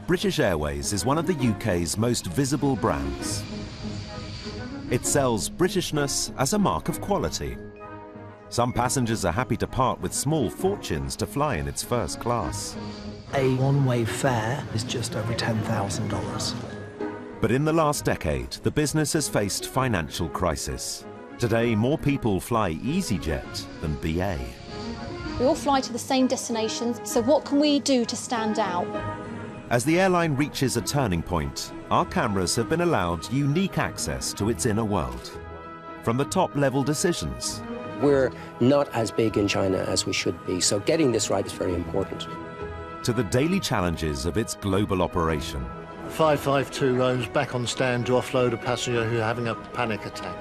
British Airways is one of the UK's most visible brands. It sells Britishness as a mark of quality. Some passengers are happy to part with small fortunes to fly in its first class. A one-way fare is just over $10,000. But in the last decade, the business has faced financial crisis. Today, more people fly EasyJet than BA. We all fly to the same destinations, so what can we do to stand out? As the airline reaches a turning point, our cameras have been allowed unique access to its inner world. From the top-level decisions. We're not as big in China as we should be, so getting this right is very important. To the daily challenges of its global operation. 552 roams back on stand to offload a passenger who's having a panic attack.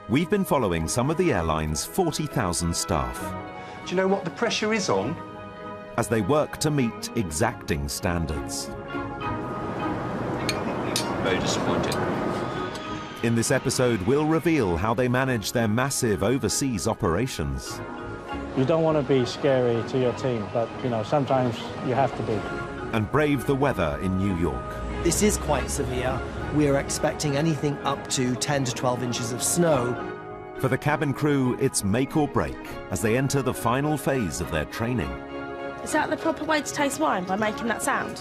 We've been following some of the airline's 40,000 staff. Do you know what the pressure is on? As they work to meet exacting standards. Very disappointing. In this episode, we'll reveal how they manage their massive overseas operations. You don't want to be scary to your team, but, you know, sometimes you have to be. And brave the weather in New York. This is quite severe. We're expecting anything up to 10 to 12 inches of snow. For the cabin crew, it's make or break as they enter the final phase of their training. Is that the proper way to taste wine, by making that sound?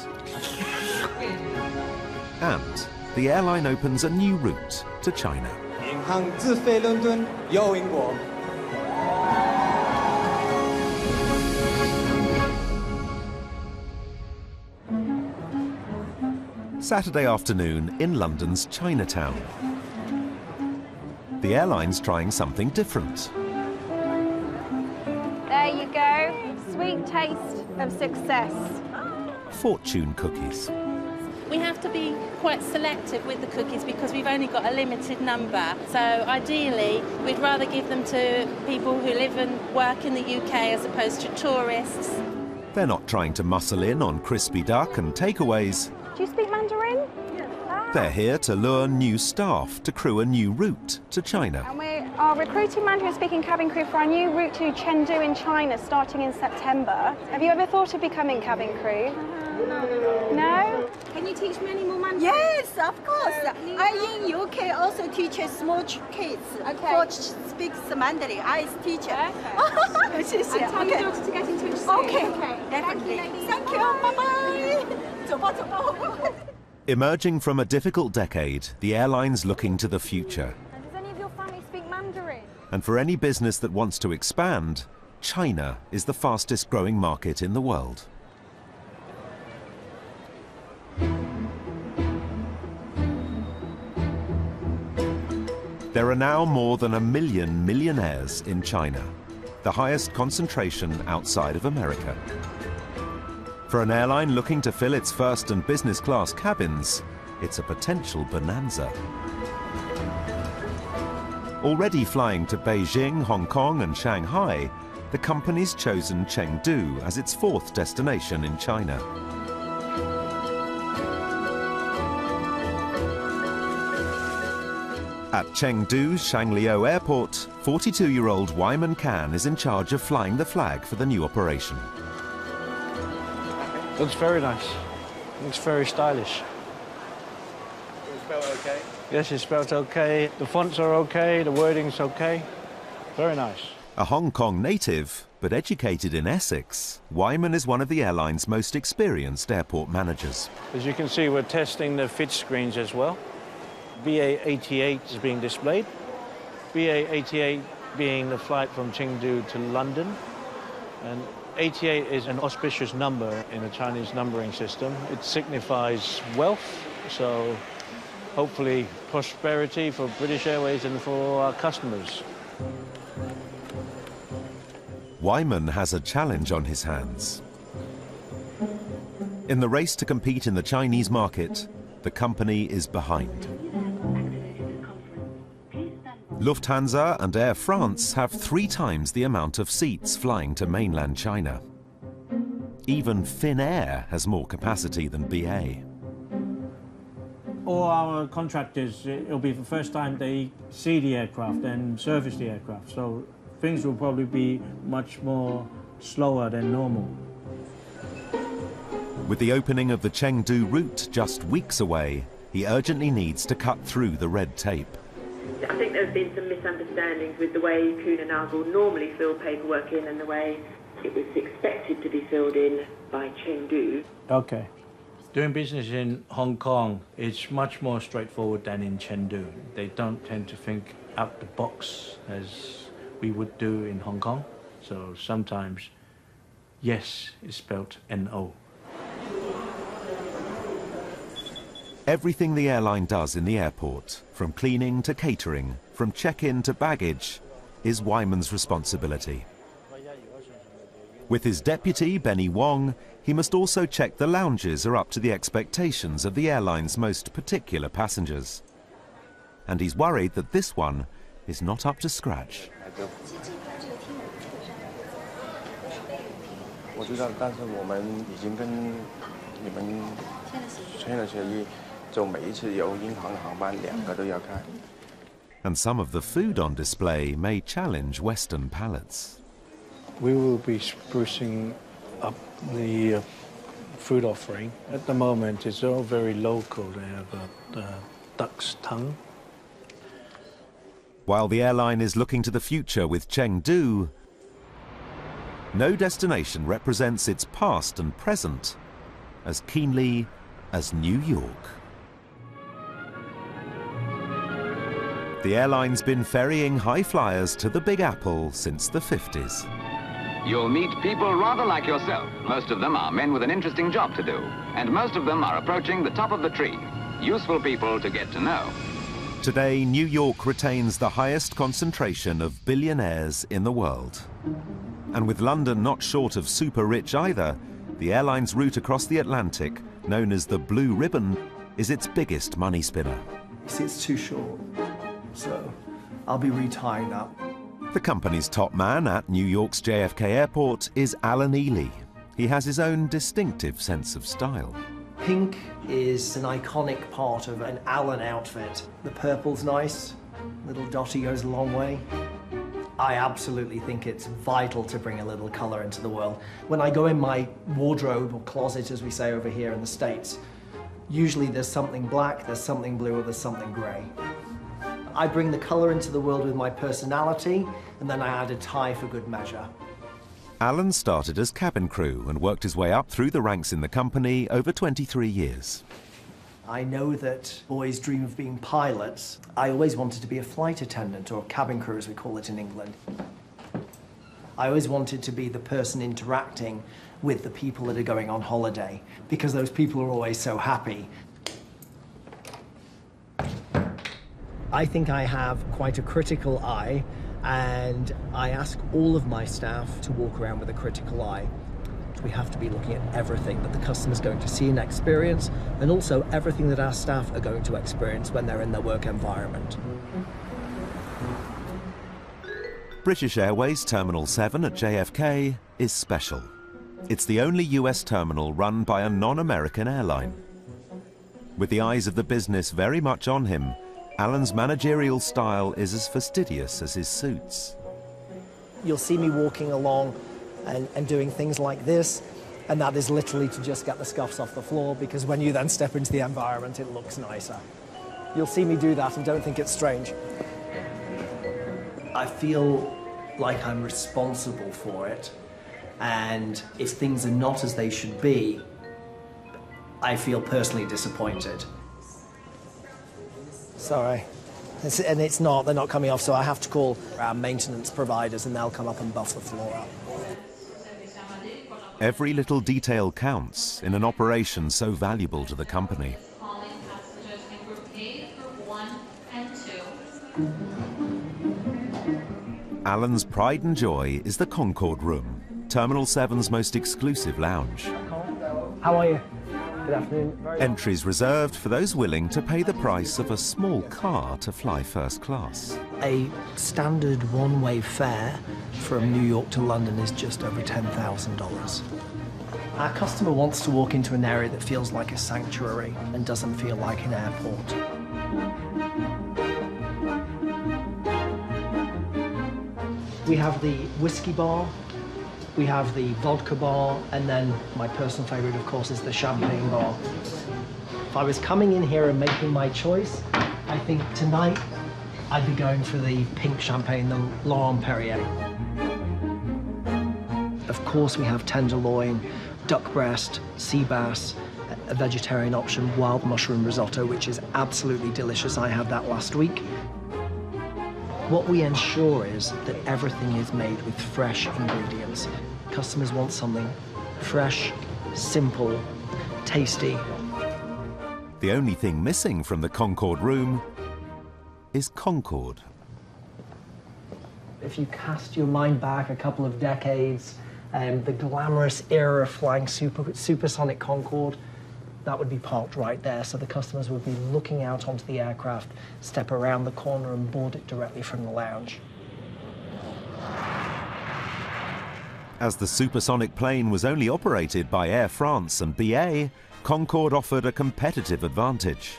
And the airline opens a new route to China. Saturday afternoon in London's Chinatown. The airline's trying something different. There you go. Sweet taste of success. Fortune cookies. We have to be quite selective with the cookies because we've only got a limited number. So ideally, we'd rather give them to people who live and work in the UK as opposed to tourists. They're not trying to muscle in on crispy duck and takeaways. Do you speak Mandarin? They're here to lure new staff to crew a new route to China. And we are recruiting Mandarin-speaking cabin crew for our new route to Chengdu in China starting in September. Have you ever thought of becoming cabin crew? No. No? Can you teach me any more Mandarin? Yes, of course. I in UK also teach small kids. Okay. Speaks Mandarin. I teach. Okay. And tell your daughter to get in touch soon. Okay. Definitely. Thank you. Bye-bye. Emerging from a difficult decade, the airline's looking to the future. And does any of your family speak Mandarin? And for any business that wants to expand, China is the fastest growing market in the world. There are now more than 1 million millionaires in China, the highest concentration outside of America. For an airline looking to fill its first and business class cabins, it's a potential bonanza. Already flying to Beijing, Hong Kong and Shanghai, the company's chosen Chengdu as its fourth destination in China. At Chengdu's Shangliu Airport, 42-year-old Wyman Can is in charge of flying the flag for the new operation. Looks very nice. Looks very stylish. Is it spelled okay? Yes, it's spelled okay. The fonts are okay. The wording's okay. Very nice. A Hong Kong native, but educated in Essex, Wyman is one of the airline's most experienced airport managers. As you can see, we're testing the fit screens as well. BA88 is being displayed. BA88 being the flight from Chengdu to London. And 88 is an auspicious number in the Chinese numbering system. It signifies wealth, so hopefully prosperity for British Airways and for our customers. Wyman has a challenge on his hands. In the race to compete in the Chinese market, the company is behind. Lufthansa and Air France have 3 times the amount of seats flying to mainland China. Even Finnair has more capacity than BA. All our contractors, it'll be the first time they see the aircraft and service the aircraft, so things will probably be much more slower than normal. With the opening of the Chengdu route just weeks away, he urgently needs to cut through the red tape. I think there have been some misunderstandings with the way Kuehne Nagel normally fill paperwork in and the way it was expected to be filled in by Chengdu. Okay. Doing business in Hong Kong is much more straightforward than in Chengdu. They don't tend to think out the box as we would do in Hong Kong. So sometimes yes is spelled N-O. Everything the airline does in the airport, from cleaning to catering, from check-in to baggage, is Wyman's responsibility. With his deputy, Benny Wong, he must also check the lounges are up to the expectations of the airline's most particular passengers. And he's worried that this one is not up to scratch. And some of the food on display may challenge Western palates. We will be sprucing up the food offering. At the moment, it's all very local. They have a duck's tongue. While the airline is looking to the future with Chengdu, no destination represents its past and present as keenly as New York. The airline's been ferrying high flyers to the Big Apple since the 50s. You'll meet people rather like yourself. Most of them are men with an interesting job to do, and most of them are approaching the top of the tree. Useful people to get to know. Today, New York retains the highest concentration of billionaires in the world. And with London not short of super rich either, the airline's route across the Atlantic, known as the Blue Ribbon, is its biggest money spinner. See, it's too short, so I'll be retying that. The company's top man at New York's JFK Airport is Alan Ely. He has his own distinctive sense of style. Pink is an iconic part of an Alan outfit. The purple's nice, little dotty goes a long way. I absolutely think it's vital to bring a little colour into the world. When I go in my wardrobe, or closet as we say over here in the States, usually there's something black, there's something blue, or there's something grey. I bring the colour into the world with my personality, and then I add a tie for good measure. Alan started as cabin crew and worked his way up through the ranks in the company over 23 years. I know that boys dream of being pilots. I always wanted to be a flight attendant, or cabin crew as we call it in England. I always wanted to be the person interacting with the people that are going on holiday, because those people are always so happy. I think I have quite a critical eye, and I ask all of my staff to walk around with a critical eye. We have to be looking at everything that the customer's going to see and experience, and also everything that our staff are going to experience when they're in their work environment. British Airways Terminal 7 at JFK is special. It's the only US terminal run by a non-American airline. With the eyes of the business very much on him, Alan's managerial style is as fastidious as his suits. You'll see me walking along and doing things like this, and that is literally to just get the scuffs off the floor, because when you then step into the environment, it looks nicer. You'll see me do that and don't think it's strange. I feel like I'm responsible for it, and if things are not as they should be, I feel personally disappointed. Sorry. And it's not, they're not coming off, so I have to call our maintenance providers and they'll come up and buff the floor up. Every little detail counts in an operation so valuable to the company. Alan's pride and joy is the Concorde Room, Terminal 7's most exclusive lounge. How are you? Good afternoon. Entries reserved for those willing to pay the price of a small car to fly first class. A standard one-way fare from New York to London is just over $10,000. Our customer wants to walk into an area that feels like a sanctuary and doesn't feel like an airport. We have the whiskey bar, We have the vodka bar, and then my personal favourite, of course, is the champagne bar. If I was coming in here and making my choice, I think tonight I'd be going for the pink champagne, the Laurent Perrier. Of course, we have tenderloin, duck breast, sea bass, a vegetarian option, wild mushroom risotto, which is absolutely delicious. I had that last week. What we ensure is that everything is made with fresh ingredients. Customers want something fresh, simple, tasty. The only thing missing from the Concorde room is Concorde. If you cast your mind back a couple of decades, the glamorous era of flying supersonic Concorde, that would be parked right there, so the customers would be looking out onto the aircraft, step around the corner and board it directly from the lounge. As the supersonic plane was only operated by Air France and BA, Concorde offered a competitive advantage.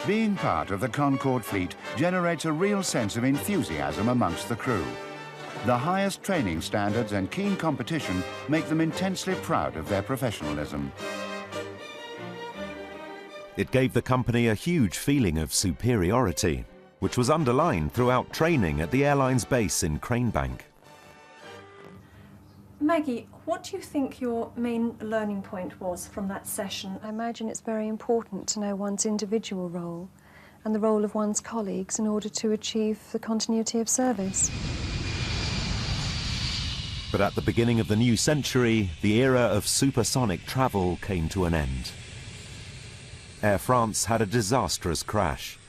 Being part of the Concorde fleet generates a real sense of enthusiasm amongst the crew. The highest training standards and keen competition make them intensely proud of their professionalism. It gave the company a huge feeling of superiority, which was underlined throughout training at the airline's base in Cranebank. Maggie, what do you think your main learning point was from that session? I imagine it's very important to know one's individual role and the role of one's colleagues in order to achieve the continuity of service. But at the beginning of the new century, the era of supersonic travel came to an end. Air France had a disastrous crash,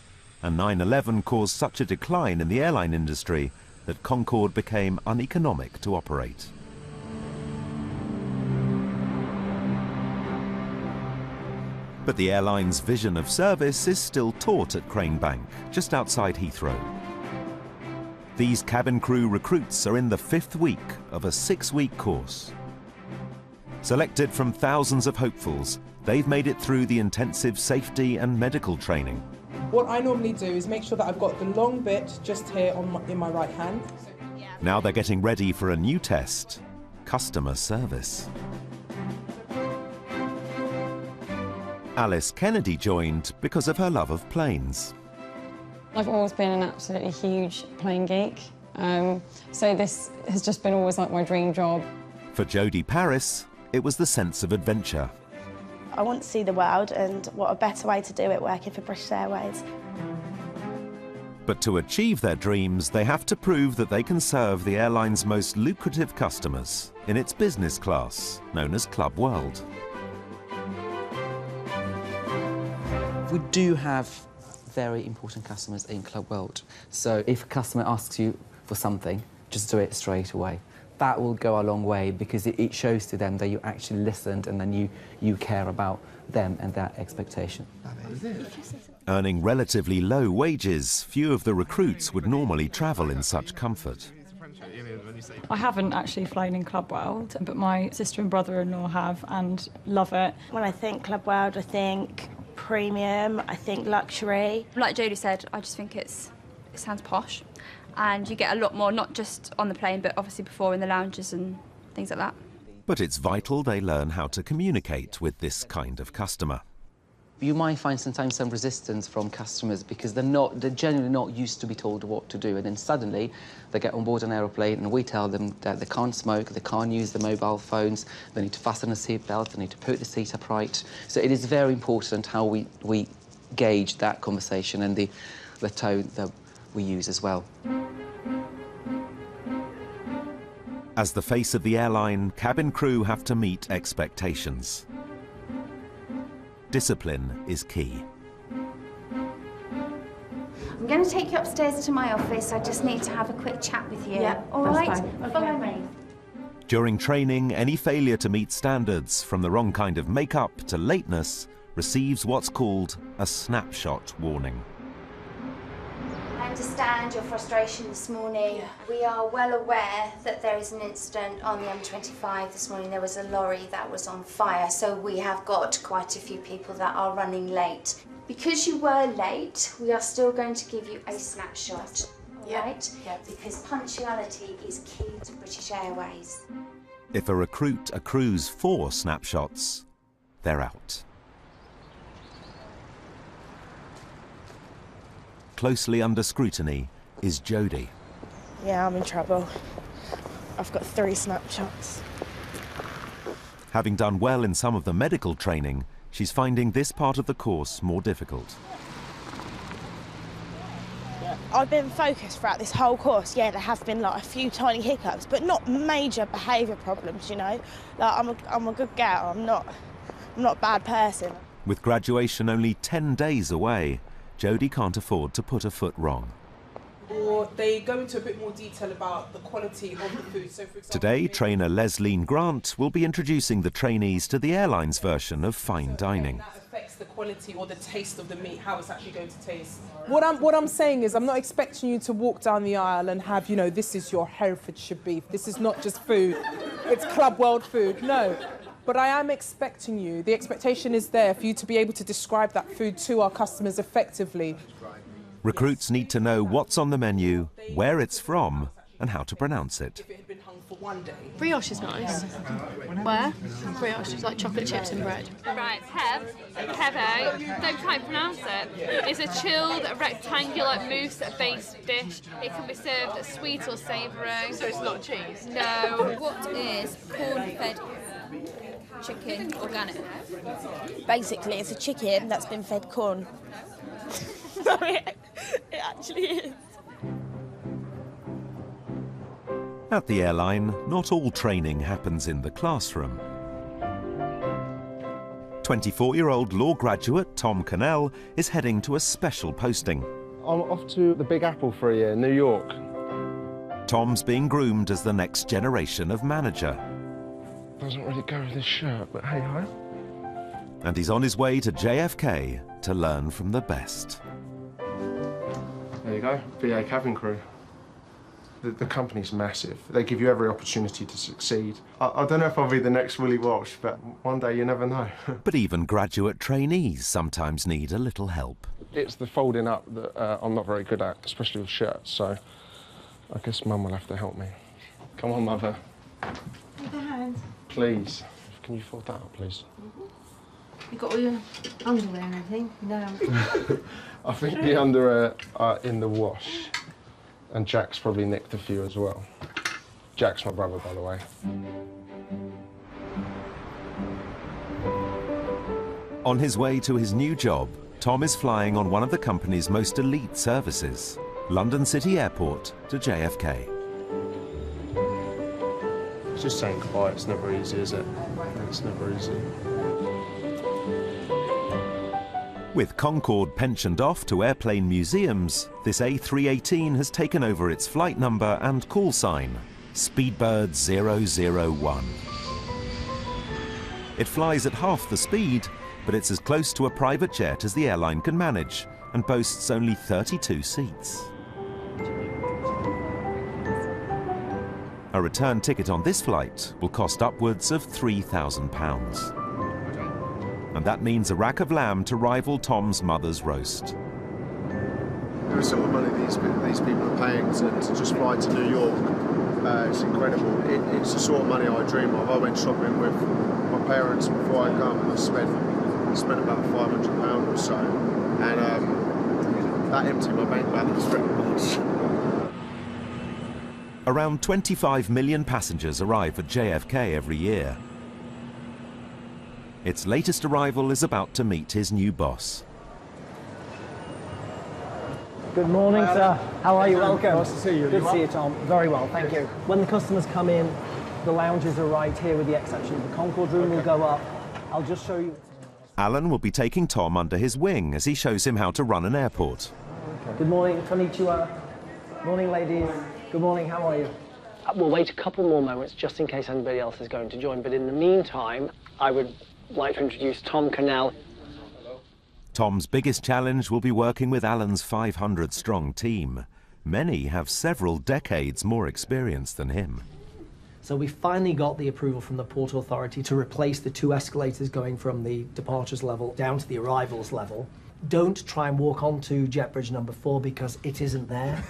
and 9/11 caused such a decline in the airline industry that Concorde became uneconomic to operate. But the airline's vision of service is still taught at Cranebank, just outside Heathrow. These cabin crew recruits are in the 5th week of a 6-week course. Selected from thousands of hopefuls, they've made it through the intensive safety and medical training. What I normally do is make sure that I've got the long bit just here in my right hand. Now they're getting ready for a new test, customer service. Alice Kennedy joined because of her love of planes. I've always been an absolutely huge plane geek, so this has just been always like my dream job. For Jodie Paris, it was the sense of adventure. I want to see the world, and what a better way to do it working for British Airways. But to achieve their dreams, they have to prove that they can serve the airline's most lucrative customers in its business class, known as Club World. We do have very important customers in Club World. So if a customer asks you for something, just do it straight away. That will go a long way because it shows to them that you actually listened and then you care about them and their expectation. Earning relatively low wages, few of the recruits would normally travel in such comfort. I haven't actually flown in Club World, but my sister and brother-in-law have and love it. When I think Club World, I think premium, I think luxury. Like Jodie said, I just think it sounds posh, and you get a lot more, not just on the plane, but obviously before in the lounges and things like that. But it's vital they learn how to communicate with this kind of customer. You might find sometimes some resistance from customers because they're generally not used to be told what to do, and then suddenly they get on board an aeroplane and we tell them that they can't smoke, they can't use the mobile phones, they need to fasten a seatbelt, they need to put the seat upright. So it is very important how we gauge that conversation and the tone that we use as well. As the face of the airline, cabin crew have to meet expectations. Discipline is key. I'm going to take you upstairs to my office. I just need to have a quick chat with you. Yeah, all that's right? fine. Follow me. During training, any failure to meet standards, from the wrong kind of makeup to lateness, receives what's called a snapshot warning. I understand your frustration this morning. We are well aware that there is an incident on the M25 this morning. There was a lorry that was on fire, so we have got quite a few people that are running late. Because you were late, we are still going to give you a snapshot. right? Because punctuality is key to British Airways. If a recruit accrues 4 snapshots, they're out. Closely under scrutiny is Jodie. Yeah, I'm in trouble. I've got 3 snapshots. Having done well in some of the medical training, she's finding this part of the course more difficult. I've been focused throughout this whole course. Yeah, there have been like a few tiny hiccups, but not major behaviour problems, you know. Like I'm a good gal. I'm not a bad person. With graduation only 10 days away, Jodie can't afford to put a foot wrong. Or they go into a bit more detail about the quality of the food. So, for example, Today, trainer Lesline Grant will be introducing the trainees to the airline's version of fine dining. that affects the quality or the taste of the meat, how it's actually going to taste. What I'm saying is, I'm not expecting you to walk down the aisle and have, you know, this is your Herefordshire beef. This is not just food. It's Club World food. No. But I am expecting you, the expectation is there for you to be able to describe that food to our customers effectively. Recruits need to know what's on the menu, where it's from, and how to pronounce it. Brioche is nice. Where? Brioche is like chocolate chips and bread. Right, Kevo, don't try and pronounce it. It's a chilled, rectangular mousse-based dish. It can be served sweet or savoury. So it's not cheese? No. What is corn-fed chicken organic? Basically, it's a chicken that's been fed corn. Sorry, it actually is. At the airline, not all training happens in the classroom. 24-year-old law graduate Tom Cannell is heading to a special posting. I'm off to the Big Apple for a year, New York. Tom's being groomed as the next generation of manager. Doesn't really go with this shirt, but hey ho. And he's on his way to JFK to learn from the best. There you go, VA cabin crew. The company's massive. They give you every opportunity to succeed. I don't know if I'll be the next Willie Walsh, but one day you never know. But even graduate trainees sometimes need a little help. It's the folding up that I'm not very good at, especially with shirts, so I guess Mum will have to help me. Come on, Mother. With the hand. Please. Can you fold that up, please? You got all your underwear and everything? No. I think the underwear are in the wash. And Jack's probably nicked a few as well. Jack's my brother, by the way. On his way to his new job, Tom is flying on one of the company's most elite services, London City Airport to JFK. It's just saying goodbye. It's never easy, is it? It's never easy. With Concorde pensioned off to airplane museums, this A318 has taken over its flight number and call sign, Speedbird 001. It flies at half the speed, but it's as close to a private jet as the airline can manage and boasts only 32 seats. A return ticket on this flight will cost upwards of £3,000. And that means a rack of lamb to rival Tom's mother's roast. The sort of money these people are paying to just fly to New York, it's incredible. It's the sort of money I dream of. I went shopping with my parents before I come, and I spent about £500 or so, and that emptied my bank balance very much. Around 25 million passengers arrive at JFK every year. Its latest arrival is about to meet his new boss. Good morning, sir. How are you? Welcome. Nice to see you. Good to see you, Tom. Very well, thank you. When the customers come in, the lounges are right here with the exception of the Concorde room will go up. I'll just show you. Alan will be taking Tom under his wing as he shows him how to run an airport. Good morning, konnichiwa. Morning, ladies. Good morning, how are you? We'll wait a couple more moments just in case anybody else is going to join, but in the meantime, I would like to introduce Tom Cannell. Tom's biggest challenge will be working with Alan's 500-strong team. Many have several decades more experience than him. So we finally got the approval from the Port Authority to replace the 2 escalators going from the departures level down to the arrivals level. Don't try and walk onto jet bridge number 4 because it isn't there.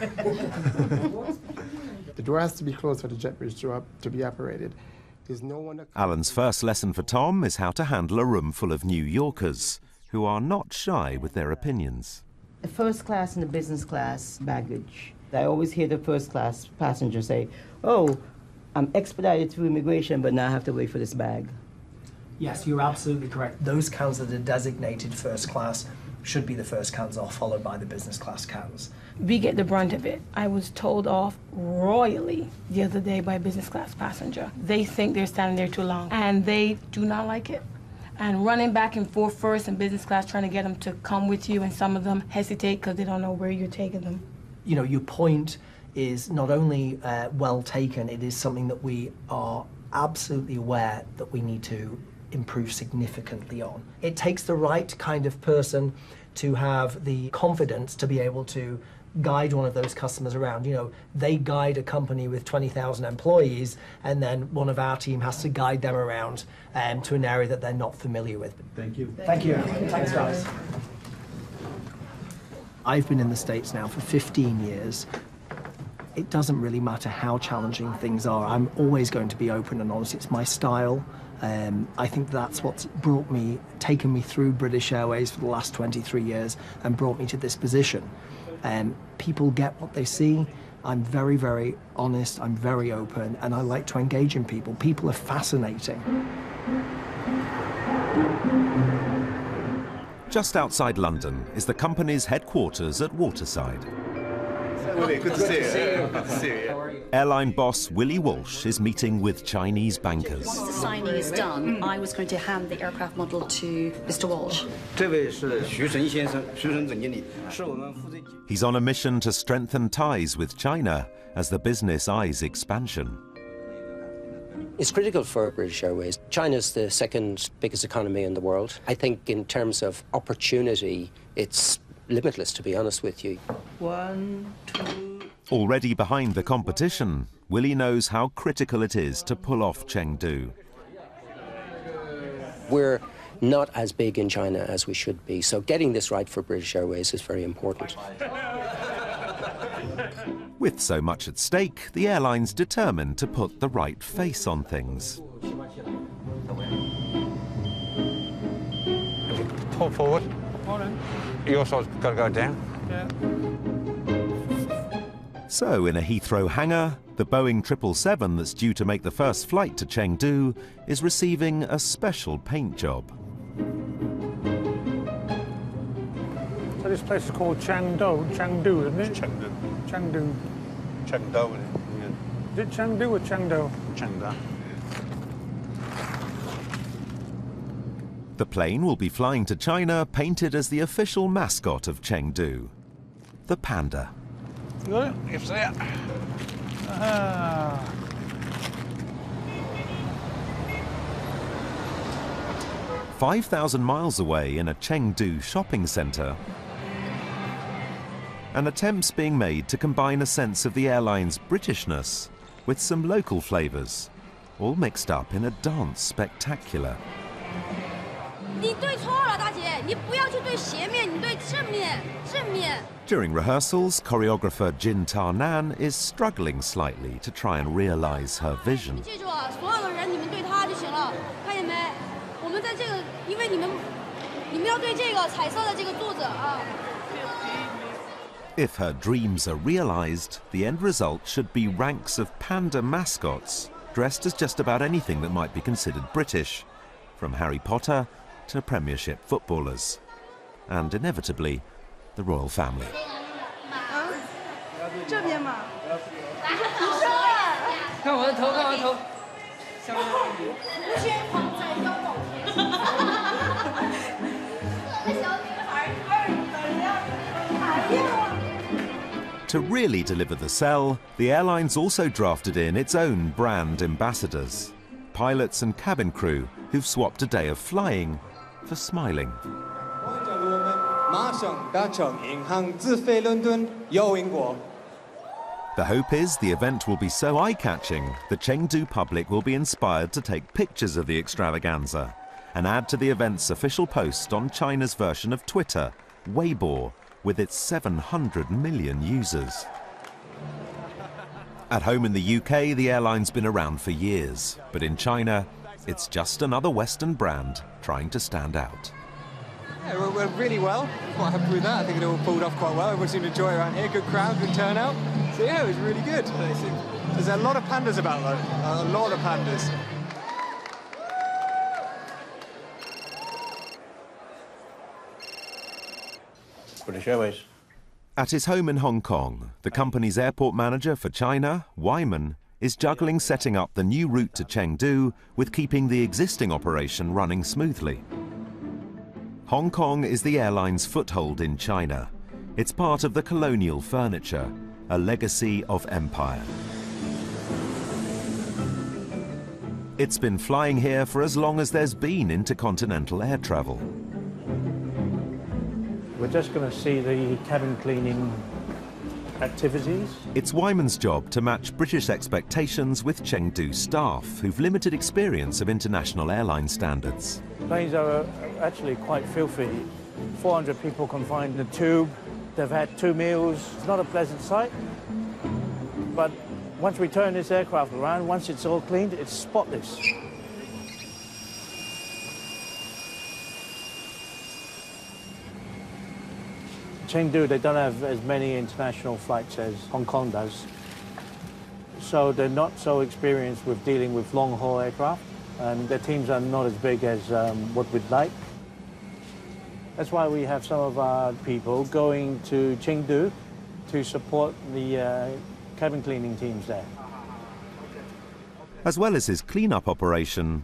The door has to be closed for the jet bridge to be operated. There's no one that... Alan's first lesson for Tom is how to handle a room full of New Yorkers who are not shy with their opinions. The first class and the business class baggage. I always hear the first class passenger say, "Oh, I'm expedited through immigration, but now I have to wait for this bag." Yes, you're absolutely correct. Those counts that are designated first class should be the first counts off, followed by the business class counts. We get the brunt of it. I was told off royally the other day by a business class passenger. They think they're standing there too long, and they do not like it. And running back and forth first in business class, trying to get them to come with you, and some of them hesitate because they don't know where you're taking them. You know, your point is not only well taken, it is something that we are absolutely aware that we need to improve significantly on. It takes the right kind of person to have the confidence to be able to guide one of those customers around. You know, they guide a company with 20,000 employees, and then one of our team has to guide them around to an area that they're not familiar with. Thank you. Thank you. Thanks, guys. I've been in the States now for 15 years. It doesn't really matter how challenging things are. I'm always going to be open and honest. It's my style. I think that's what's taken me through British Airways for the last 23 years and brought me to this position. People get what they see. I'm very, very honest, I'm very open, and I like to engage in people. People are fascinating. Just outside London is the company's headquarters at Waterside. Willie, good to see you. Good to see you. Airline boss Willie Walsh is meeting with Chinese bankers. Once the signing is done, I was going to hand the aircraft model to Mr. Walsh. He's on a mission to strengthen ties with China as the business eyes expansion. It's critical for British Airways. China's the second biggest economy in the world. I think in terms of opportunity, it's limitless, to be honest with you. 1, 2... Already behind the competition, Willie knows how critical it is to pull off Chengdu. We're not as big in China as we should be, so getting this right for British Airways is very important. With so much at stake, the airline's determined to put the right face on things. Pull forward. Your side's got to go down. Yeah. So, in a Heathrow hangar, the Boeing 777 that's due to make the first flight to Chengdu is receiving a special paint job. So this place is called Chengdu, isn't it? Chengdu. Chengdu. Chengdu, isn't it? Is it Chengdu or Chengdu? Chengdu. The plane will be flying to China painted as the official mascot of Chengdu, the panda. Good. You see it? 5,000 miles away in a Chengdu shopping centre, an attempt's being made to combine a sense of the airline's Britishness with some local flavours, all mixed up in a dance spectacular. During rehearsals, choreographer Jin Ta-nan is struggling slightly to try and realise her vision. If her dreams are realised, the end result should be ranks of panda mascots dressed as just about anything that might be considered British, from Harry Potter to Premiership footballers, and inevitably, the royal family. To really deliver the sell, the airline's also drafted in its own brand ambassadors, pilots and cabin crew who've swapped a day of flying for smiling. The hope is the event will be so eye-catching, the Chengdu public will be inspired to take pictures of the extravaganza and add to the event's official post on China's version of Twitter Weibo, with its 700 million users. At home in the UK, the airline's been around for years, but in China, it's just another Western brand trying to stand out. Yeah, it went really well. Quite happy with that. I think it all pulled off quite well. Everyone seemed to enjoy it around here. Good crowd, good turnout. So yeah, it was really good. There's a lot of pandas about though. A lot of pandas. British Airways. At his home in Hong Kong, the company's airport manager for China, Wyman, is juggling setting up the new route to Chengdu with keeping the existing operation running smoothly. Hong Kong is the airline's foothold in China. It's part of the colonial furniture, a legacy of empire. It's been flying here for as long as there's been intercontinental air travel. We're just going to see the cabin cleaning activities. It's Wyman's job to match British expectations with Chengdu staff who've limited experience of international airline standards. Planes are actually quite filthy. 400 people confined in the tube. They've had 2 meals. It's not a pleasant sight. But once we turn this aircraft around, once it's all cleaned, it's spotless. Chengdu, they don't have as many international flights as Hong Kong does. So they're not so experienced with dealing with long-haul aircraft, and their teams are not as big as what we'd like. That's why we have some of our people going to Chengdu to support the cabin cleaning teams there. As well as his clean-up operation,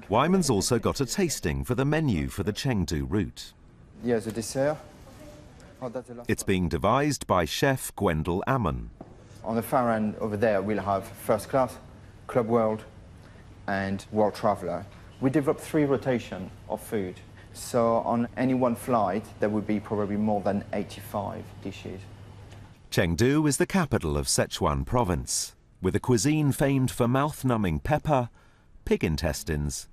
Wyman's also got a tasting for the menu for the Chengdu route. Yes, a dessert. It's being devised by chef Gwendol Ammon. On the far end over there, we'll have first class, Club World, and World Traveller. We developed 3 rotations of food. So on any one flight, there would be probably more than 85 dishes. Chengdu is the capital of Sichuan province, with a cuisine famed for mouth-numbing pepper, pig intestines,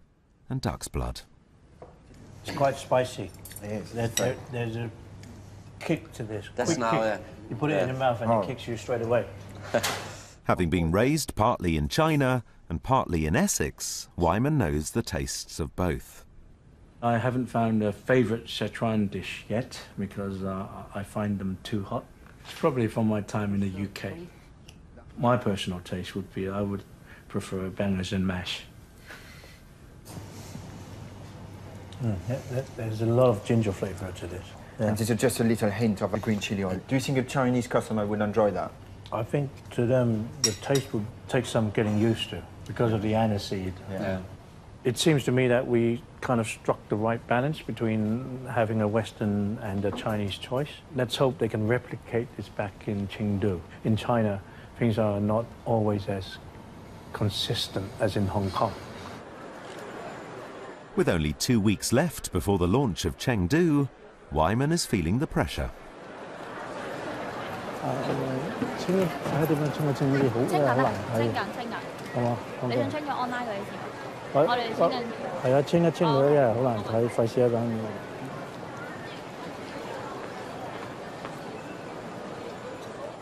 and duck's blood. It's quite spicy. It is. There's a kick to this. That's now, kick. You put it in the mouth and it kicks you straight away. Having been raised partly in China and partly in Essex, Wyman knows the tastes of both. I haven't found a favourite Sichuan dish yet because I find them too hot. It's probably from my time in the UK. My personal taste would be I would prefer bangers and mash. There's a lot of ginger flavour to this. Yeah. And this is just a little hint of a green chili oil. Do you think a Chinese customer would enjoy that? I think to them the taste would take some getting used to because of the aniseed. Yeah. It seems to me that we kind of struck the right balance between having a Western and a Chinese choice. Let's hope they can replicate this back in Chengdu. In China, things are not always as consistent as in Hong Kong. With only 2 weeks left before the launch of Chengdu, Wyman is feeling the pressure.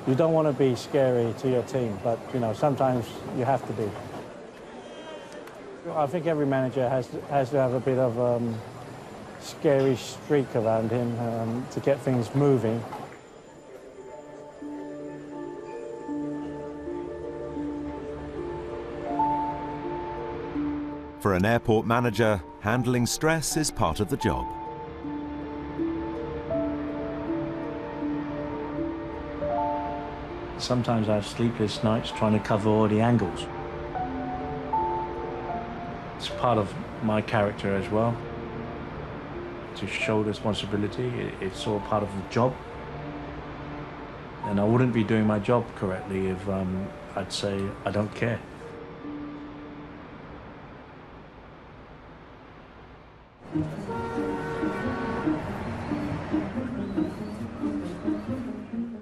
You don't want to be scary to your team, but you know sometimes you have to be. I think every manager has to have a bit of scary streak around him to get things moving. For an airport manager, handling stress is part of the job. Sometimes I have sleepless nights trying to cover all the angles. It's part of my character as well. To show responsibility, it's all part of the job. And I wouldn't be doing my job correctly if I'd say I don't care.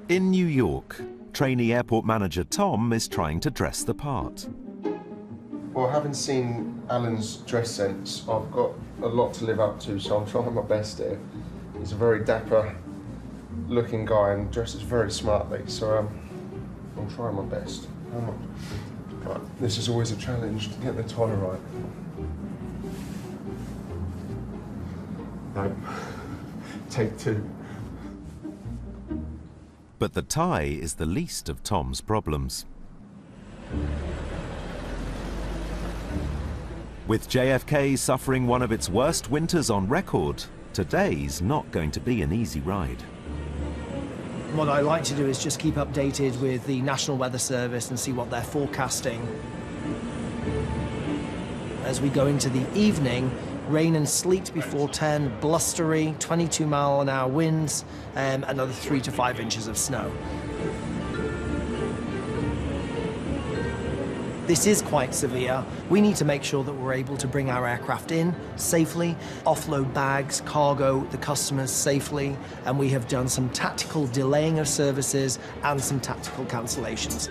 In New York, trainee airport manager Tom is trying to dress the part. Well, having seen Alan's dress sense, I've got a lot to live up to, so I'm trying my best here. He's a very dapper looking guy and dresses very smartly, so I'm trying my best. But this is always a challenge to get the tie right. No. Take two. But the tie is the least of Tom's problems. With JFK suffering one of its worst winters on record, today's not going to be an easy ride. What I like to do is just keep updated with the National Weather Service and see what they're forecasting. As we go into the evening, rain and sleet before 10, blustery, 22-mile-an-hour winds, another 3 to 5 inches of snow. This is quite severe. We need to make sure that we're able to bring our aircraft in safely, offload bags, cargo, the customers safely, and we have done some tactical delaying of services and some tactical cancellations.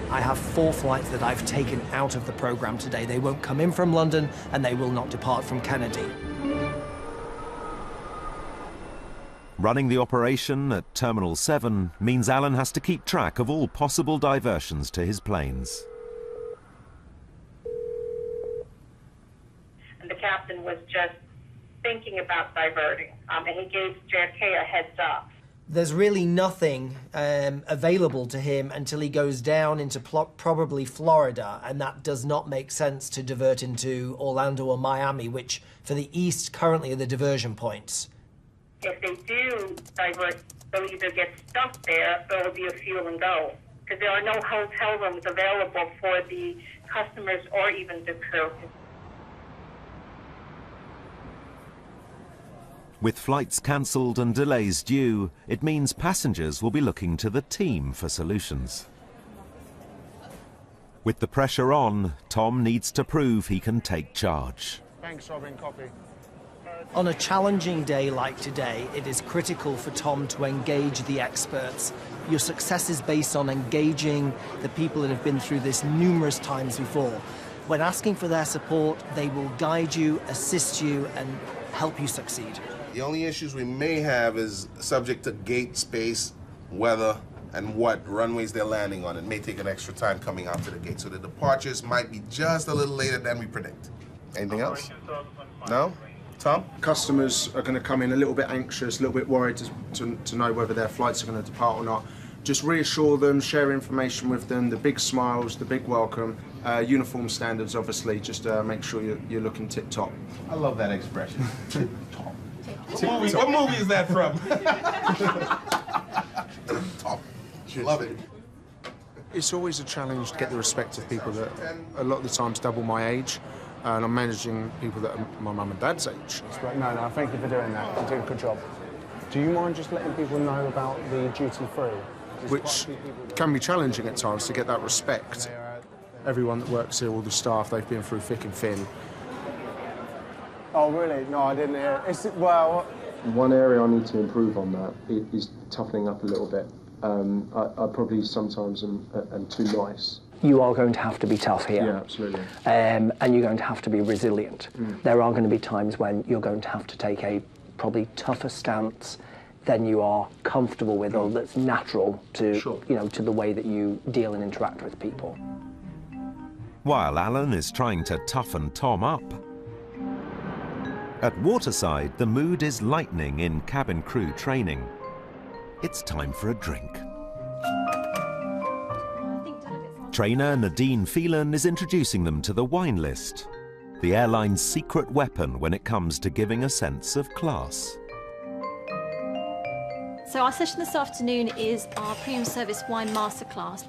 I have 4 flights that I've taken out of the program today. They won't come in from London and they will not depart from Kennedy. Running the operation at Terminal 7 means Alan has to keep track of all possible diversions to his planes. And the captain was just thinking about diverting, and he gave JFK a heads up. There's really nothing available to him until he goes down into probably Florida, and that does not make sense to divert into Orlando or Miami, which for the East currently are the diversion points. If they do divert, they'll either get stuck there or it'll be a fuel and go, because there are no hotel rooms available for the customers or even the crew. With flights cancelled and delays due, it means passengers will be looking to the team for solutions. With the pressure on, Tom needs to prove he can take charge. Thanks, Robin. Copy. On a challenging day like today, it is critical for Tom to engage the experts. Your success is based on engaging the people that have been through this numerous times before. When asking for their support, they will guide you, assist you, and help you succeed. The only issues we may have is subject to gate space, weather, and what runways they're landing on. It may take an extra time coming out to the gate, so the departures might be just a little later than we predict. Anything else? No? Tom? Customers are going to come in a little bit anxious, a little bit worried to know whether their flights are going to depart or not. Just reassure them, share information with them, the big smiles, the big welcome, uniform standards, obviously, just make sure you're looking tip-top. I love that expression. Tip-top. What movie is that from? Tip-top. Love it. It's always a challenge to get the respect of people that a lot of the times double my age. And I'm managing people that are my mum and dad's age. No, thank you for doing that. You're doing a good job. Do you mind just letting people know about the duty-free? Which can be challenging at times to get that respect. Everyone that works here, all the staff, they've been through thick and thin. Oh, really? No, I didn't hear. Well... One area I need to improve on that is toughening up a little bit. I probably sometimes am too nice. You are going to have to be tough here. Yeah, absolutely. And you're going to have to be resilient. There are going to be times when you're going to have to take a probably tougher stance than you are comfortable with, or that's natural to, to the way that you deal and interact with people. While Alan is trying to toughen Tom up. At Waterside, the mood is lightening in cabin crew training. It's time for a drink. Trainer Nadine Phelan is introducing them to the wine list, the airline's secret weapon when it comes to giving a sense of class. So our session this afternoon is our premium service wine masterclass.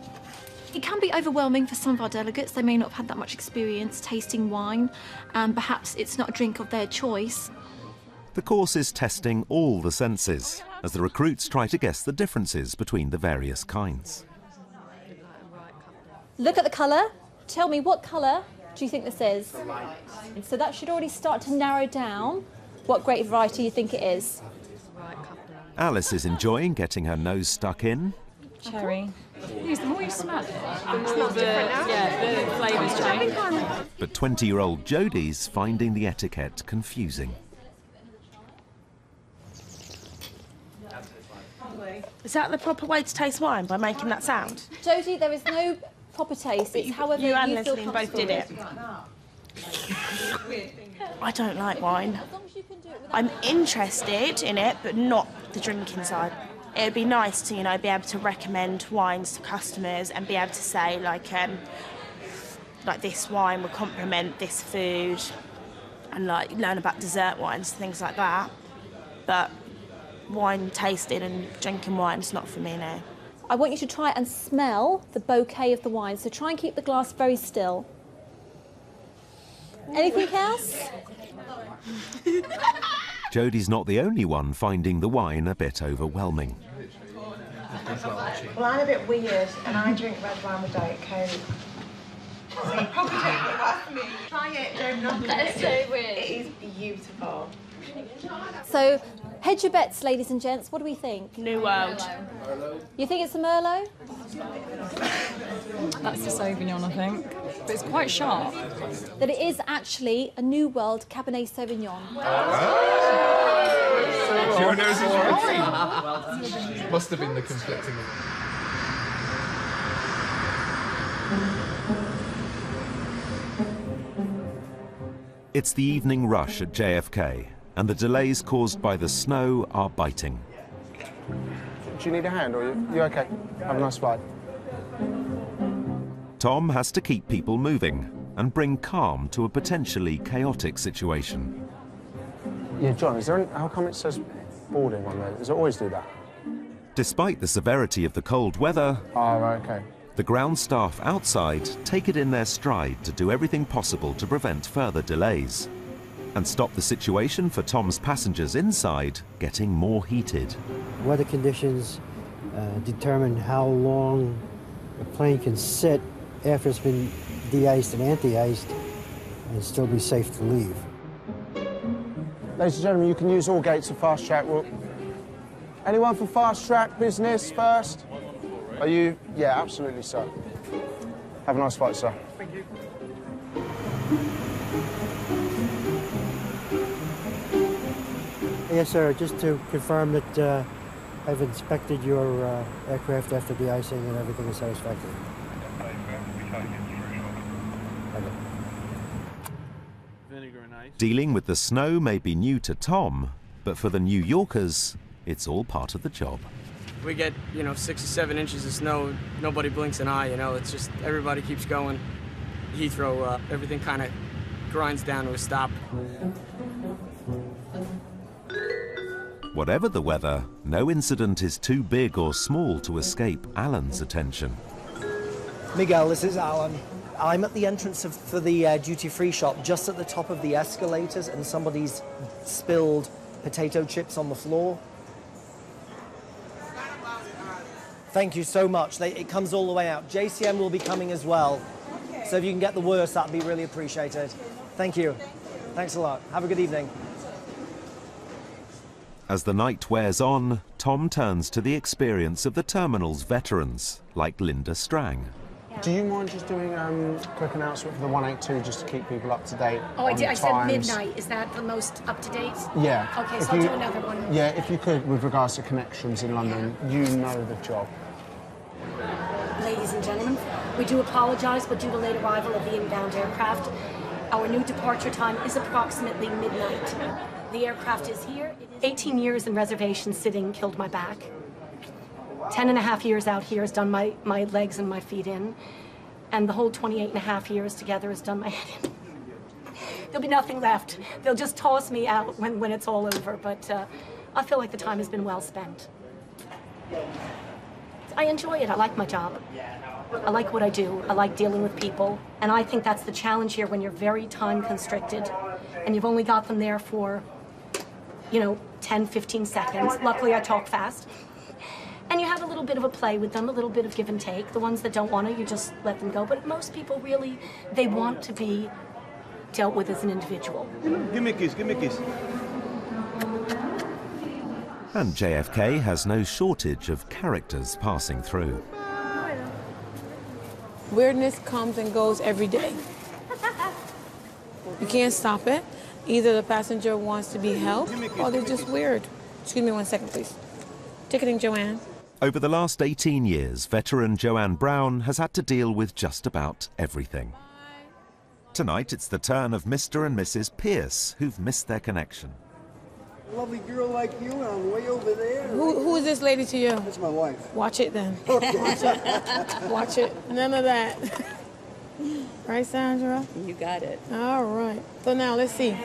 It can be overwhelming for some of our delegates. They may not have had that much experience tasting wine, and perhaps it's not a drink of their choice. The course is testing all the senses as the recruits try to guess the differences between the various kinds. Look at the colour. Tell me, what colour do you think this is? So that should already start to narrow down what grape variety you think it is. Alice is enjoying getting her nose stuck in. Cherry. The more you smell it, the more the flavours change. But 20-year-old Jodie's finding the etiquette confusing. Is that the proper way to taste wine, by making that sound? Jodie, there is no proper taste. It's however you and feel Leslie both did comfortable. it. I don't like wine. I'm interested in it, but not the drinking side. It'd be nice to, be able to recommend wines to customers and be able to say, like this wine would complement this food, and learn about dessert wines, things like that. But wine tasting and drinking wine's not for me now. I want you to try and smell the bouquet of the wine. So try and keep the glass very still. Anything else? Jodie's not the only one finding the wine a bit overwhelming. Well, I'm a bit weird, and I drink red wine with Diet Coke. So you probably don't think that's me. Try it, don't knock it. That's so weird. It is beautiful. So, hedge your bets, ladies and gents. What do we think? New World. You think it's a Merlot? That's the Sauvignon, I think. But it's quite sharp. That it is actually a New World Cabernet Sauvignon. Your nose is right. Must have been the conflicting. It's the evening rush at JFK, and the delays caused by the snow are biting. Do you need a hand, or you okay? Have a nice flight. Tom has to keep people moving and bring calm to a potentially chaotic situation. Yeah, John, how come it says boarding on there? Does it always do that? Despite the severity of the cold weather, Oh, right, okay. the ground staff outside take it in their stride to do everything possible to prevent further delays and stop the situation for Tom's passengers inside getting more heated. Weather conditions determine how long a plane can sit after it's been de-iced and anti-iced and still be safe to leave. Ladies and gentlemen, you can use all gates of fast track. Anyone for fast track business first? Are you? Yeah, absolutely, sir. Have a nice flight, sir. Thank you. Yes, sir. Just to confirm that I've inspected your aircraft after de-icing and everything is satisfactory. Dealing with the snow may be new to Tom, but for the New Yorkers, it's all part of the job. We get, 6 or 7 inches of snow, nobody blinks an eye, it's just everybody keeps going. Heathrow, everything kind of grinds down to a stop. Whatever the weather, no incident is too big or small to escape Alan's attention. Miguel, this is Alan. I'm at the entrance for the duty-free shop, just at the top of the escalators, and somebody's spilled potato chips on the floor. Thank you so much. It comes all the way out. JCM will be coming as well. So if you can get the worst, that'd be really appreciated. Thank you. Thanks a lot. Have a good evening. As the night wears on, Tom turns to the experience of the terminal's veterans, like Linda Strang. Do you mind just doing a quick announcement for the 182 just to keep people up to date? Oh, I did. I said times? midnight. Is that the most up to date? Yeah. Okay, If so I'll you- do another one. Yeah, if you could, with regards to connections in London, you know the job. Ladies and gentlemen, we do apologise, but due to late arrival of the inbound aircraft, our new departure time is approximately midnight. The aircraft is here. 18 years in reservation sitting killed my back. 10.5 years out here has done my legs and my feet in. And the whole 28.5 years together has done my head in. There'll be nothing left. They'll just toss me out when it's all over, but I feel like the time has been well spent. I enjoy it. I like my job. I like what I do. I like dealing with people. And I think that's the challenge here when you're very time constricted and you've only got them there for, 10, 15 seconds. Luckily, I talk fast. And you have a little bit of a play with them, a little bit of give and take. The ones that don't want to, you just let them go. But most people really, they want to be dealt with as an individual. Give me a kiss, give me a kiss. And JFK has no shortage of characters passing through. Weirdness comes and goes every day. You can't stop it. Either the passenger wants to be helped or they're just weird. Excuse me 1 second, please. Ticketing, Joanne. Over the last 18 years, veteran Joanne Brown has had to deal with just about everything. Tonight, it's the turn of Mr. and Mrs. Pierce, who've missed their connection. A lovely girl like you, and I'm way over there. Who is this lady to you? That's my wife. Watch it then. Watch it. Watch it. None of that. Right, Sandra? You got it. All right. So now, let's see.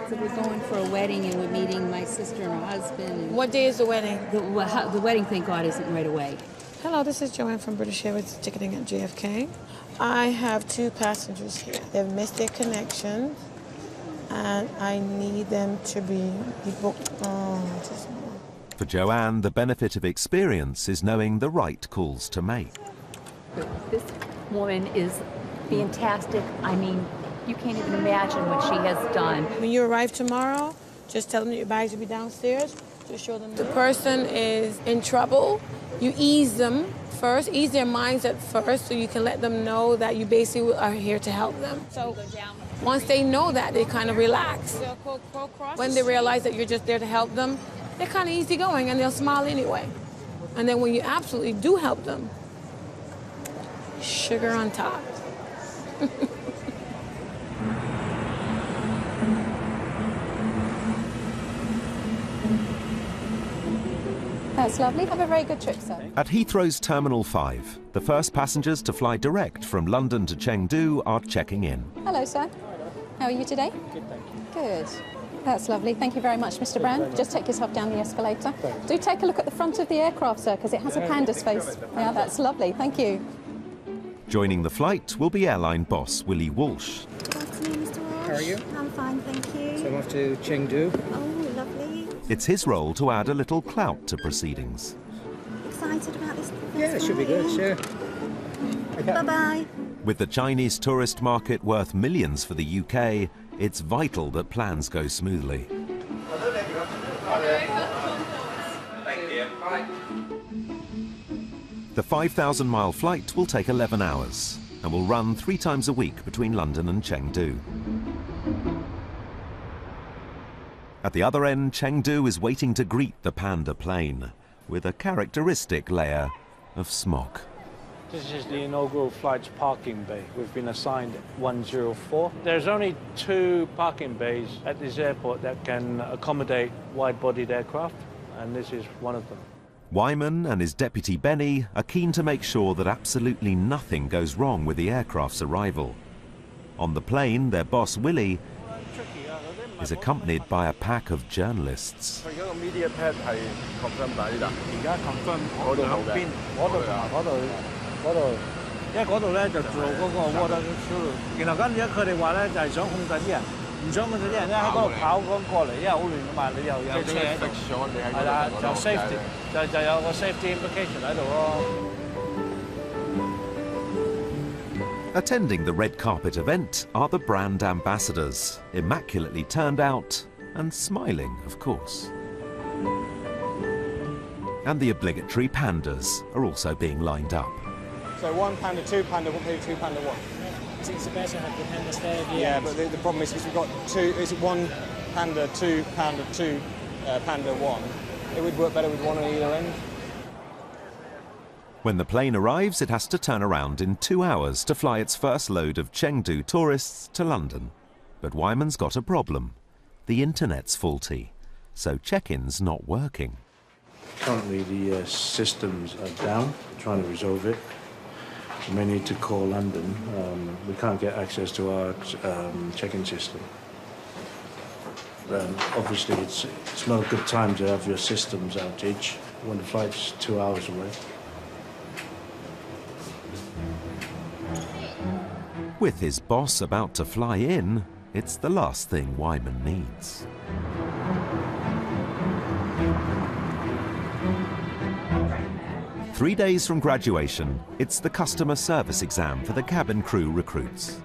So we're going for a wedding, and we're meeting my sister and her husband. And what day is the wedding? The wedding, thank God, isn't right away. Hello, this is Joanne from British Airways, ticketing at JFK. I have 2 passengers here. They've missed their connection, and I need them to be booked. For Joanne, the benefit of experience is knowing the right calls to make. This woman is fantastic. I mean, you can't even imagine what she has done. When you arrive tomorrow, just tell them that your bags will be downstairs. Just show them the person is in trouble. You ease them first, ease their minds at first, so you can let them know that you basically are here to help them. So once they know that, they kind of relax. When they realize that you're just there to help them, they're kind of easygoing and they'll smile anyway. And then when you absolutely do help them, sugar on top. That's lovely. Have a very good trip, sir. At Heathrow's Terminal 5, the first passengers to fly direct from London to Chengdu are checking in. Hello, sir. How are you today? Good, thank you. Good. That's lovely. Thank you very much, Mr. Brown. Just take yourself down the escalator. Do take a look at the front of the aircraft, sir, because it has a panda's face. Yeah, that's lovely. Thank you. Joining the flight will be airline boss Willie Walsh. Good afternoon, Mr. Walsh. How are you? I'm fine, thank you. So I'm off to Chengdu. Oh, lovely. It's his role to add a little clout to proceedings. Excited about this? Yeah, it should be good, sure. Okay. Bye-bye. With the Chinese tourist market worth millions for the UK, it's vital that plans go smoothly. The 5,000-mile flight will take 11 hours and will run 3 times a week between London and Chengdu. At the other end, Chengdu is waiting to greet the Panda plane with a characteristic layer of smog. This is the inaugural flight's parking bay. We've been assigned 104. There's only 2 parking bays at this airport that can accommodate wide-bodied aircraft, and this is one of them. Wyman and his deputy Benny are keen to make sure that absolutely nothing goes wrong with the aircraft's arrival. On the plane, their boss Willie is accompanied by a pack of journalists. Attending the red carpet event are the brand ambassadors, immaculately turned out and smiling, of course. And the obligatory pandas are also being lined up. So 1 panda, 2 panda, 1 panda, 2 panda, 1. It's better to have the pandas there. Yeah, but the problem is we've got 2, is it 1 panda, 2 panda, 2 panda, 1. It would work better with 1 on either end. When the plane arrives, it has to turn around in 2 hours to fly its first load of Chengdu tourists to London. But Wyman's got a problem. The internet's faulty, so check-in's not working. Currently the systems are down, we're trying to resolve it. We may need to call London. We can't get access to our check-in system. Obviously it's not a good time to have your systems outage when the flight's 2 hours away. With his boss about to fly in, it's the last thing Wyman needs. Three days from graduation, it's the customer service exam for the cabin crew recruits.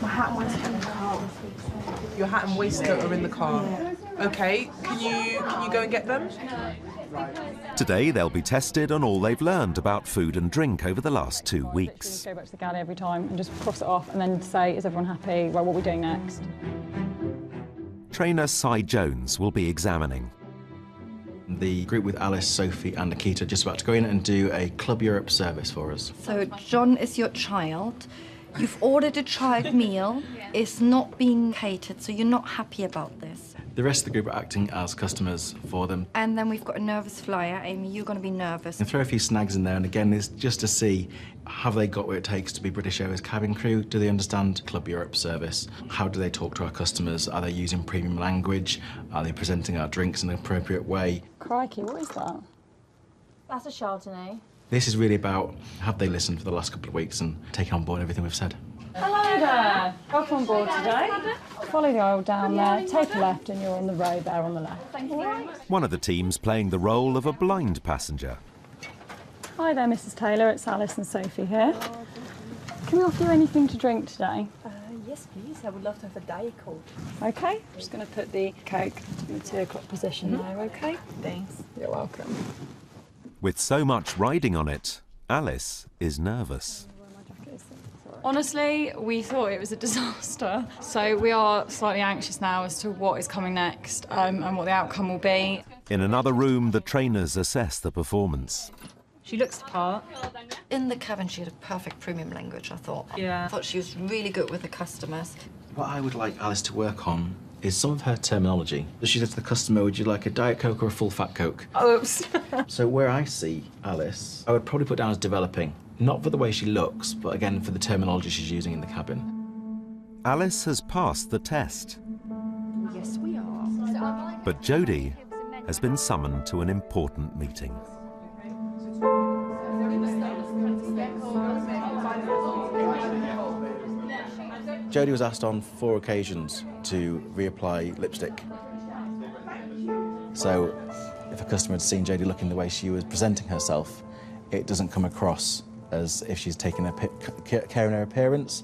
My hat and waistcoat in the car. Your hat and waistcoat are in the car. Okay, can you go and get them? Today they'll be tested on all they've learned about food and drink over the last 2 weeks. Go back to the galley every time and just cross it off and then say, is everyone happy? Right, what are we doing next? Trainer Cy Jones will be examining. The group with Alice, Sophie and Nikita are just about to go in and do a Club Europe service for us. So John is your child. You've ordered a child meal. It's not being catered, so you're not happy about this. The rest of the group are acting as customers for them. And then we've got a nervous flyer. Amy, you're going to be nervous. And throw a few snags in there, and again, it's just to see, have they got what it takes to be British Airways cabin crew? Do they understand Club Europe service? How do they talk to our customers? Are they using premium language? Are they presenting our drinks in an appropriate way? Crikey, what is that? That's a Chardonnay. This is really about, have they listened for the last couple of weeks and taken on board everything we've said? Hello there. Welcome on board today. Follow the aisle down there, take a left and you're on the road there on the left. Thank you. One of the teams playing the role of a blind passenger. Hi there, Mrs. Taylor. It's Alice and Sophie here. Can we offer you anything to drink today? Yes, please. I would love to have a Diet Coke. Okay. I'm just going to put the Coke in the 2 o'clock position there, okay? Thanks. You're welcome. With so much riding on it, Alice is nervous. Honestly, we thought it was a disaster. So we are slightly anxious now as to what is coming next and what the outcome will be. In another room, the trainers assess the performance. She looks the part. In the cabin, she had a perfect premium language, I thought. Yeah. I thought she was really good with the customers. What I would like Alice to work on is some of her terminology. She said to the customer, would you like a Diet Coke or a full fat Coke? Oops. So where I see Alice, I would probably put down as developing. Not for the way she looks, but again for the terminology she's using in the cabin. Alice has passed the test. Yes, we are. But Jodie has been summoned to an important meeting. Jodie was asked on 4 occasions to reapply lipstick. So if a customer had seen Jodie looking the way she was presenting herself, it doesn't come across as if she's taking care in her appearance.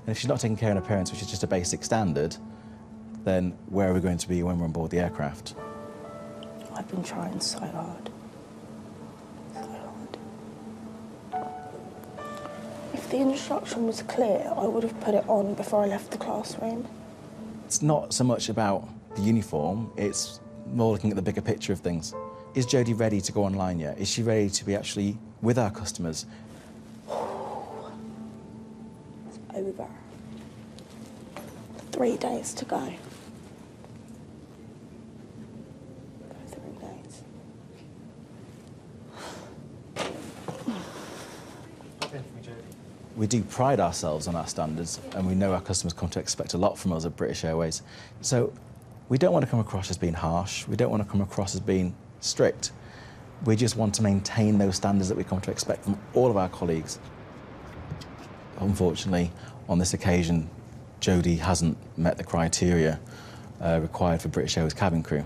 And if she's not taking care in her appearance, which is just a basic standard, then where are we going to be when we're on board the aircraft? I've been trying so hard. If the instruction was clear, I would have put it on before I left the classroom. It's not so much about the uniform, it's more looking at the bigger picture of things. Is Jodie ready to go online yet? Is she ready to be actually with our customers? It's over. 3 days to go. 3 days. We do pride ourselves on our standards, and we know our customers come to expect a lot from us at British Airways. So we don't want to come across as being harsh, we don't want to come across as being strict. We just want to maintain those standards that we come to expect from all of our colleagues. Unfortunately, on this occasion, Jodie hasn't met the criteria required for British Airways cabin crew.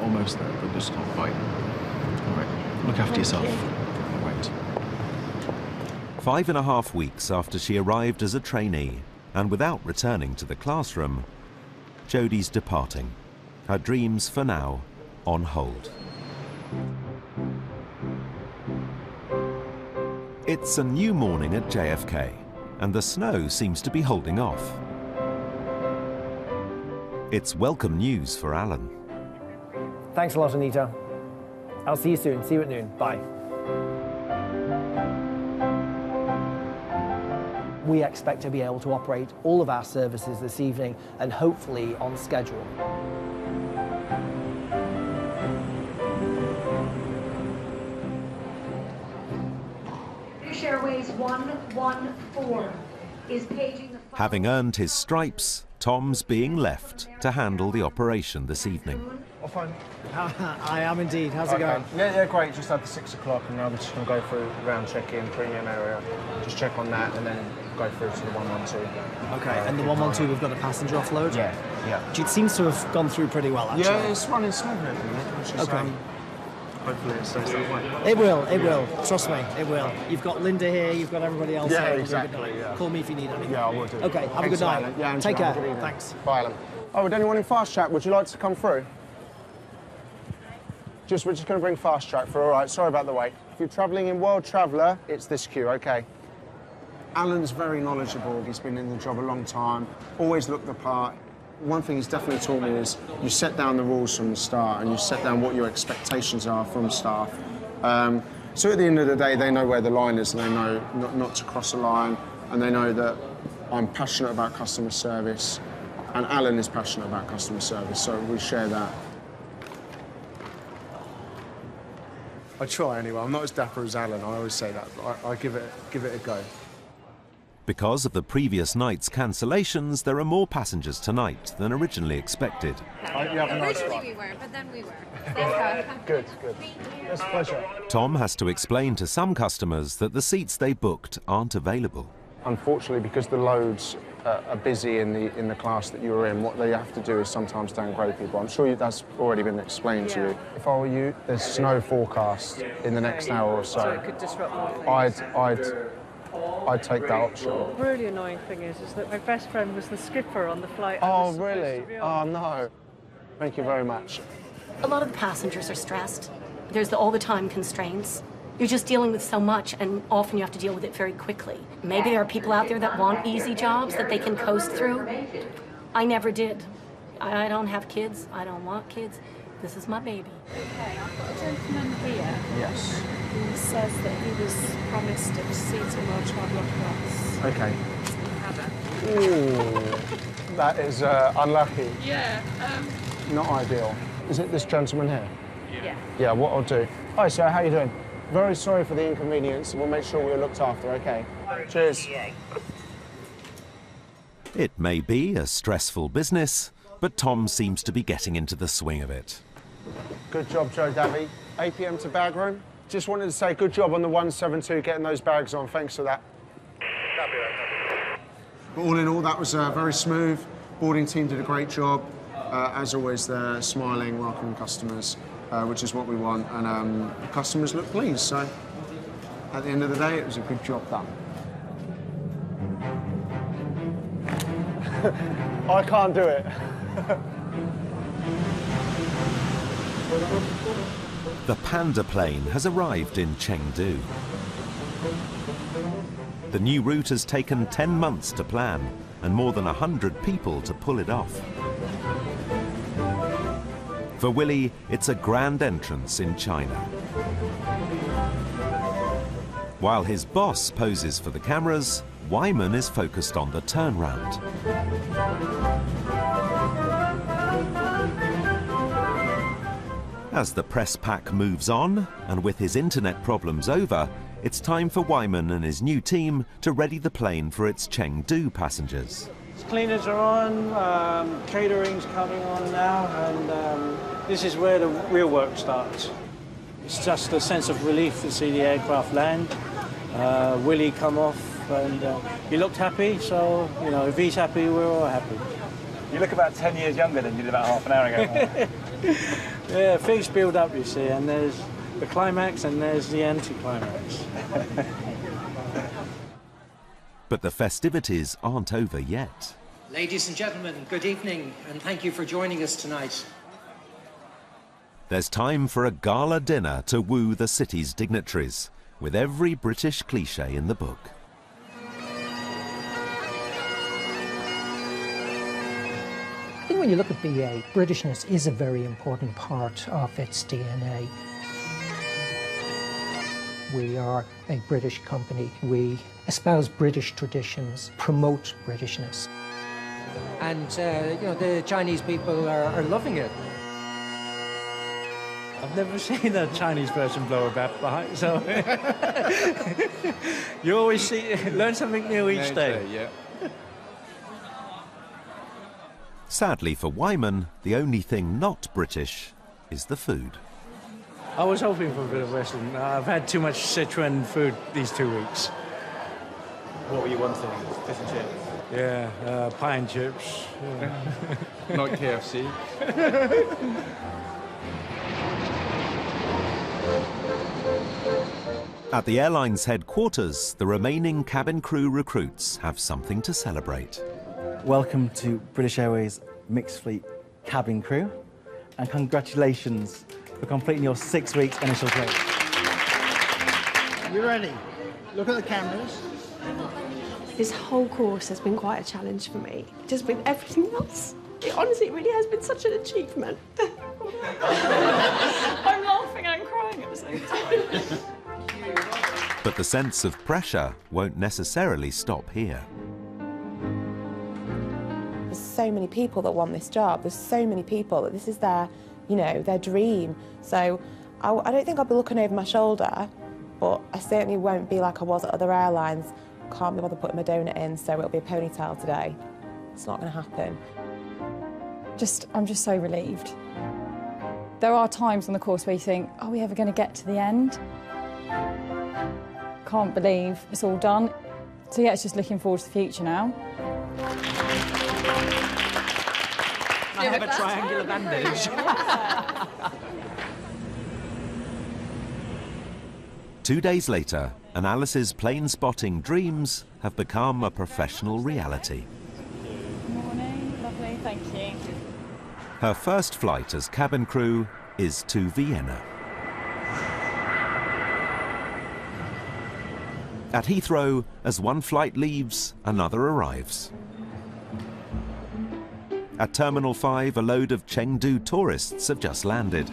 Almost there, but just not quite. All right, look after yourself. Right. 5.5 weeks after she arrived as a trainee, and without returning to the classroom, Jodie's departing. Her dreams, for now, on hold. It's a new morning at JFK, and the snow seems to be holding off. It's welcome news for Alan. Thanks a lot, Anita. I'll see you soon. See you at noon. Bye. We expect to be able to operate all of our services this evening and hopefully on schedule. British Airways 114 is paging the... Having earned his stripes, Tom's being left to handle the operation this evening. Oh, fine. I am indeed. How's it going? Yeah, great. Just had the 6 o'clock, and now we're just going to go through round check-in, premium area. Just check on that, and then go through to the 112. Okay, and the 112, we've got a passenger offload? Yeah. It seems to have gone through pretty well, actually. Yeah, it's running smoothly. Okay. Hopefully it stays that way. It will. Trust me, it will. You've got Linda here, you've got everybody else here. Exactly, yeah. Call me if you need anything. Yeah, I will do. Okay, have a good night. Yeah, take care. Thanks. Bye, Alan. Oh, would anyone in Fast Chat, would you like to come through? We're just going to bring fast track for, all right, sorry about the wait. If you're travelling in World Traveller, it's this queue, OK? Alan's very knowledgeable. He's been in the job a long time, always looked the part. One thing he's definitely taught me is you set down the rules from the start and you set down what your expectations are from staff. So at the end of the day, they know where the line is and they know not to cross a line, and they know that I'm passionate about customer service and Alan is passionate about customer service, so we share that. I try anyway. I'm not as dapper as Alan. I always say that. But I give it a go. Because of the previous night's cancellations, there are more passengers tonight than originally expected. You have a nice Originally one. we were, but then we were. Good. It's a pleasure. Tom has to explain to some customers that the seats they booked aren't available. Unfortunately, because the loads are busy in the class that you're in, what they have to do is sometimes downgrade people. I'm sure that's already been explained to you. If I were you, there's snow forecast in the next hour or so. So it could disrupt more things. I'd take that option. The really annoying thing is that my best friend was the skipper on the flight. Oh, really? Oh, no. Thank you very much. A lot of the passengers are stressed. There's all the time constraints. You're just dealing with so much, and often you have to deal with it very quickly. Maybe there are people out there that want easy jobs that they can coast through. I never did. I don't have kids. I don't want kids. This is my baby. Okay, I've got a gentleman here. Yes. Who says that he was promised a seat in World Traveller Plus. Okay. He hasn't. Ooh, that is unlucky. Yeah. Not ideal. Is it this gentleman here? Yeah. Yeah, what I'll do. Hi, sir, how you doing? Very sorry for the inconvenience. We'll make sure we're looked after, OK? Cheers. It may be a stressful business, but Tom seems to be getting into the swing of it. Good job, Joe Davy. 8 p.m. to bag room. Just wanted to say good job on the 172 getting those bags on. Thanks for that. But all in all, that was very smooth. Boarding team did a great job. As always, they're smiling, welcoming customers, which is what we want. And the customers look pleased. So at the end of the day, it was a good job done. I can't do it. The Panda plane has arrived in Chengdu. The new route has taken 10 months to plan and more than 100 people to pull it off. For Willie, it's a grand entrance in China. While his boss poses for the cameras, Wyman is focused on the turnaround. As the press pack moves on, and with his internet problems over, it's time for Wyman and his new team to ready the plane for its Chengdu passengers. Cleaners are on, catering's coming on now, and this is where the real work starts. It's just a sense of relief to see the aircraft land, Willie come off, and he looked happy, so, you know, if he's happy, we're all happy. You look about 10 years younger than you did about half an hour ago. Yeah, things build up, you see, and there's the climax and there's the anticlimax. But the festivities aren't over yet. Ladies and gentlemen, good evening, and thank you for joining us tonight. There's time for a gala dinner to woo the city's dignitaries, with every British cliché in the book. I think when you look at BA, Britishness is a very important part of its DNA. We are a British company. We espouse British traditions, promote Britishness. And, you know, the Chinese people are loving it. I've never seen a Chinese person blow a bat behind, so you always learn something new each day. Yeah. Sadly for Wyman, the only thing not British is the food. I was hoping for a bit of Western. I've had too much Sichuan food these 2 weeks. What were you wanting? Fish and chips? Yeah, pie and chips. Yeah. Not KFC. At the airline's headquarters, the remaining cabin crew recruits have something to celebrate. Welcome to British Airways Mixed Fleet cabin crew, and congratulations for completing your 6 weeks initial trip. You ready? Look at the cameras. This whole course has been quite a challenge for me, just with everything else. It honestly really has been such an achievement. I'm laughing and crying at the same time. But the sense of pressure won't necessarily stop here. There's so many people that want this job. There's so many people that this is their, you know, their dream. So I don't think I'll be looking over my shoulder, but I certainly won't be like I was at other airlines. Can't be bothered putting my donut in, so it'll be a ponytail today. It's not going to happen. I'm just so relieved. There are times on the course where you think, are we ever going to get to the end? Can't believe it's all done. So yeah, it's just looking forward to the future now. I have a triangular bandage. 2 days later, and Alice's plane spotting dreams have become a professional reality. Morning, lovely, thank you. Her first flight as cabin crew is to Vienna. At Heathrow, as one flight leaves, another arrives. At Terminal 5, a load of Chengdu tourists have just landed.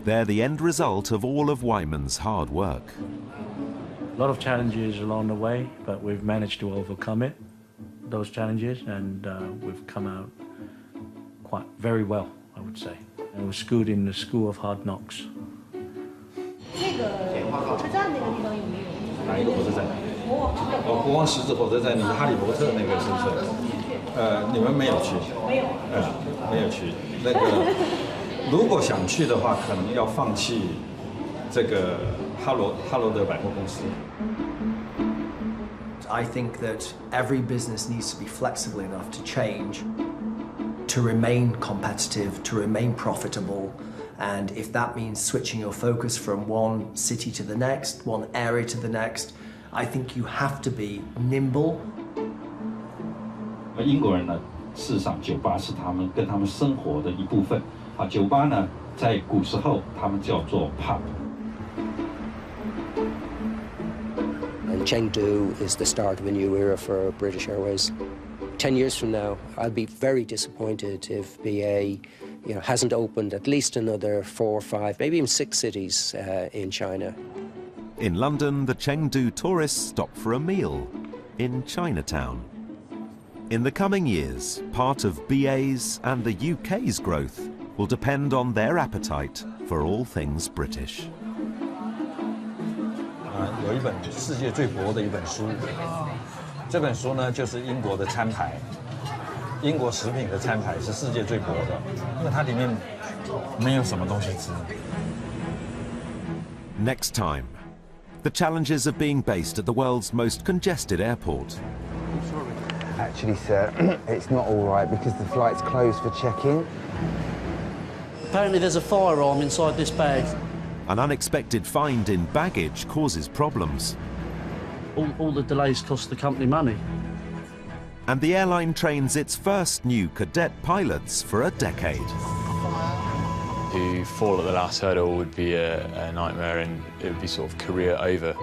They're the end result of all of Wyman's hard work. A lot of challenges along the way, but we've managed to overcome those challenges, and we've come out very well, I would say. And we're schooled in the school of hard knocks. 这个火车站那个地方有没有？哪一个火车站？国王十字火车站，你们哈利波特那个是不是？你们没有去？没有。没有去。那个，如果想去的话，可能要放弃这个哈罗德百货公司。 I think that every business needs to be flexible enough to change, to remain competitive, to remain profitable. And if that means switching your focus from one city to the next, one area to the next, I think you have to be nimble. 英国人呢，事实上酒吧是他们跟他们生活的一部分。啊，酒吧呢，在古时候他们叫做 pub。 And Chengdu is the start of a new era for British Airways. 10 years from now, I'll be very disappointed if BA, hasn't opened at least another 4 or 5, maybe even 6 cities in China. In London, the Chengdu tourists stop for a meal in Chinatown. In the coming years, part of BA's and the UK's growth will depend on their appetite for all things British. 有一本世界最薄的一本书，这本书呢就是英国的餐牌，英国食品的餐牌是世界最薄的，因为它里面没有什么东西吃。Next time, the challenges of being based at the world's most congested airport. Actually, sir, it's not all right because the flight's closed for check-in. Apparently there's a firearm inside this bag. An unexpected find in baggage causes problems. All the delays cost the company money. And the airline trains its first new cadet pilots for a decade. To fall at the last hurdle would be a nightmare, and it would be sort of career over.